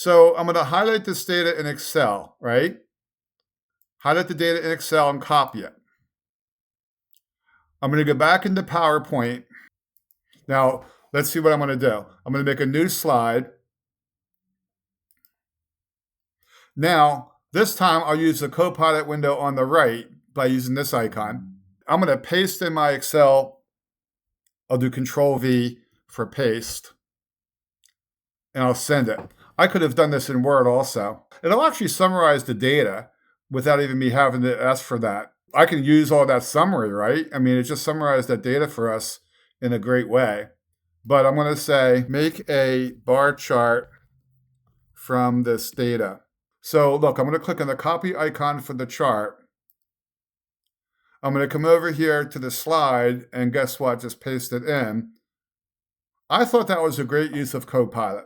So I'm going to highlight this data in Excel, right? Highlight the data in Excel and copy it. I'm going to go back into PowerPoint. Now, let's see what I'm going to do. I'm going to make a new slide. Now, this time I'll use the Copilot window on the right by using this icon. I'm going to paste in my Excel. I'll do Control V for paste, and I'll send it. I could have done this in Word also. It'll actually summarize the data without even me having to ask for that. I can use all that summary, right? I mean, it just summarized that data for us in a great way. But I'm going to say, make a bar chart from this data. So look, I'm going to click on the copy icon for the chart. I'm going to come over here to the slide, and guess what? Just paste it in. I thought that was a great use of Copilot.